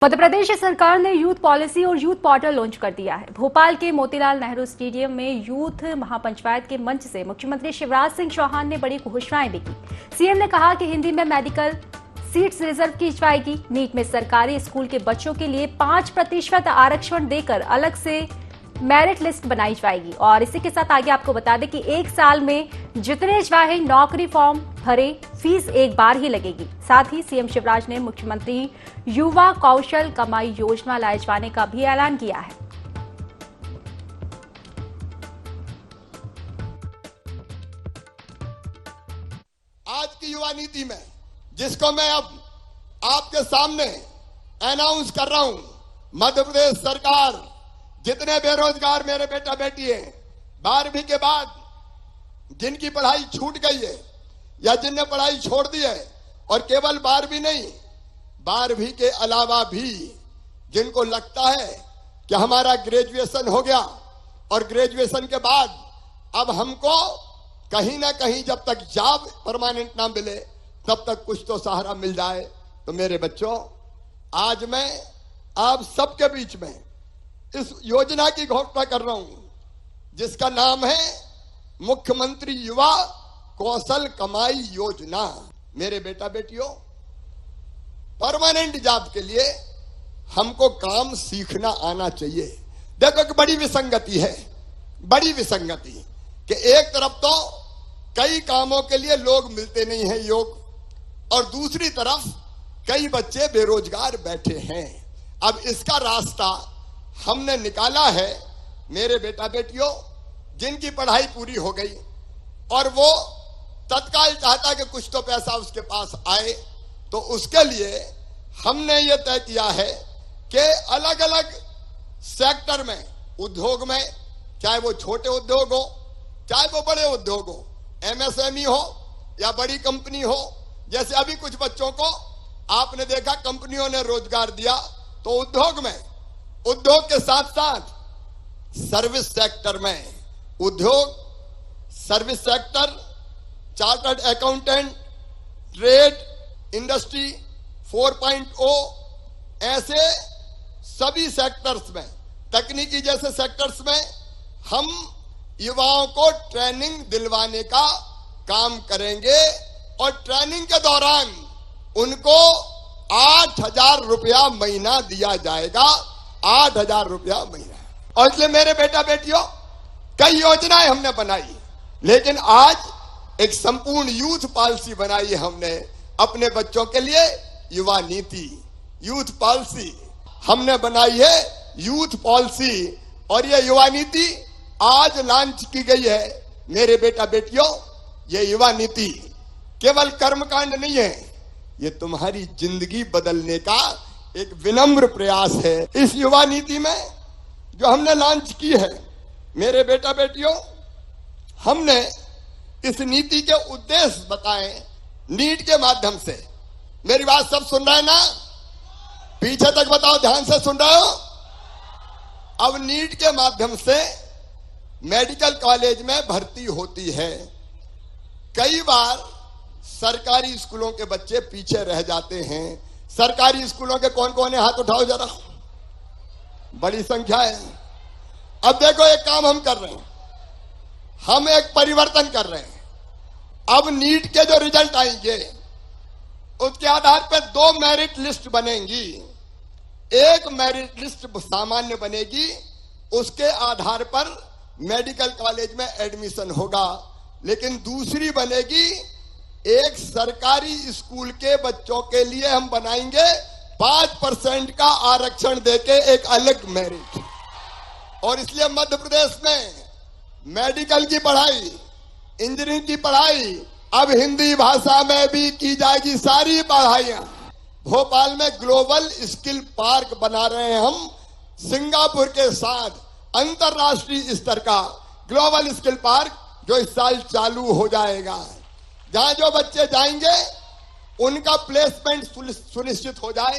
मध्य प्रदेश सरकार ने youth policy और यूथ पोर्टल लॉन्च कर दिया है। भोपाल के मोतीलाल नेहरू स्टेडियम में यूथ महापंचायत के मंच से मुख्यमंत्री शिवराज सिंह चौहान ने बड़ी घोषणाएं भी की। सीएम ने कहा कि हिंदी में मेडिकल सीट्स रिजर्व की जाएगी। नीट में सरकारी स्कूल के बच्चों के लिए 5% आरक्षण देकर अलग से मेरिट लिस्ट बनाई जाएगी। और इसी के साथ आगे आपको बता दें कि एक साल में जितने चाहे नौकरी फॉर्म भरे, फीस एक बार ही लगेगी। साथ ही सीएम शिवराज ने मुख्यमंत्री युवा कौशल कमाई योजना लाए जाने का भी ऐलान किया है। आज की युवा नीति में जिसको मैं अब आपके सामने अनाउंस कर रहा हूं, मध्य प्रदेश सरकार जितने बेरोजगार मेरे बेटा बेटी हैं, 12वीं के बाद जिनकी पढ़ाई छूट गई है या जिनने पढ़ाई छोड़ दी है, और केवल 12वीं नहीं, 12वीं के अलावा भी जिनको लगता है कि हमारा ग्रेजुएशन हो गया और ग्रेजुएशन के बाद अब हमको कहीं ना कहीं जब तक जॉब परमानेंट ना मिले तब तक कुछ तो सहारा मिल जाए, तो मेरे बच्चों, आज मैं आप सबके बीच में इस योजना की घोषणा कर रहा हूं जिसका नाम है मुख्यमंत्री युवा कौशल कमाई योजना। मेरे बेटा बेटियों, परमानेंट जॉब के लिए हमको काम सीखना आना चाहिए। देखो कि बड़ी विसंगति है, बड़ी विसंगति कि एक तरफ तो कई कामों के लिए लोग मिलते नहीं हैं योग, और दूसरी तरफ कई बच्चे बेरोजगार बैठे हैं। अब इसका रास्ता हमने निकाला है। मेरे बेटा बेटियों, जिनकी पढ़ाई पूरी हो गई और वो तत्काल चाहता कि कुछ तो पैसा उसके पास आए, तो उसके लिए हमने ये तय किया है कि अलग अलग सेक्टर में, उद्योग में, चाहे वो छोटे उद्योग हो चाहे वो बड़े उद्योग हो, एमएसएमई हो या बड़ी कंपनी हो, जैसे अभी कुछ बच्चों को आपने देखा कंपनियों ने रोजगार दिया, तो उद्योग में, उद्योग के साथ साथ सर्विस सेक्टर में, उद्योग, service sector, chartered accountant, trade, industry 4.0, ऐसे सभी सेक्टर्स में, तकनीकी जैसे सेक्टर्स में हम युवाओं को ट्रेनिंग दिलवाने का काम करेंगे, और ट्रेनिंग के दौरान उनको 8,000 रुपया महीना दिया जाएगा। 8,000 रुपया महीना। और इसलिए मेरे बेटा बेटियों, कई योजनाएं हमने बनाई, लेकिन आज एक संपूर्ण यूथ पॉलिसी बनाई हमने अपने बच्चों के लिए। युवा नीति, यूथ पॉलिसी हमने बनाई है, यूथ पॉलिसी, और ये युवा नीति आज लॉन्च की गई है। मेरे बेटा बेटियों, ये युवा नीति केवल कर्मकांड नहीं है, ये तुम्हारी जिंदगी बदलने का एक विनम्र प्रयास है। इस युवा नीति में जो हमने लॉन्च की है, मेरे बेटा बेटियों, हमने इस नीति के उद्देश्य बताए नीट के माध्यम से। मेरी बात सब सुन रहे हैं ना? पीछे तक बताओ, ध्यान से सुन रहे हो? अब नीट के माध्यम से मेडिकल कॉलेज में भर्ती होती है। कई बार सरकारी स्कूलों के बच्चे पीछे रह जाते हैं। सरकारी स्कूलों के कौन कौन है, हाथ उठाओ जरा, बड़ी संख्या है। अब देखो, एक काम हम कर रहे हैं, हम एक परिवर्तन कर रहे हैं। अब नीट के जो रिजल्ट आएंगे उसके आधार पर 2 मेरिट लिस्ट बनेंगी। एक मेरिट लिस्ट सामान्य बनेगी, उसके आधार पर मेडिकल कॉलेज में एडमिशन होगा, लेकिन दूसरी बनेगी, एक सरकारी स्कूल के बच्चों के लिए हम बनाएंगे 5% का आरक्षण देके एक अलग मेरिट। और इसलिए मध्य प्रदेश में मेडिकल की पढ़ाई, इंजीनियरिंग की पढ़ाई अब हिंदी भाषा में भी की जाएगी। सारी पढ़ाइयां भोपाल में ग्लोबल स्किल पार्क बना रहे हैं हम, सिंगापुर के साथ अंतरराष्ट्रीय स्तर का ग्लोबल स्किल पार्क, जो इस साल चालू हो जाएगा। जहां जो बच्चे जाएंगे उनका प्लेसमेंट सुनिश्चित हो जाए।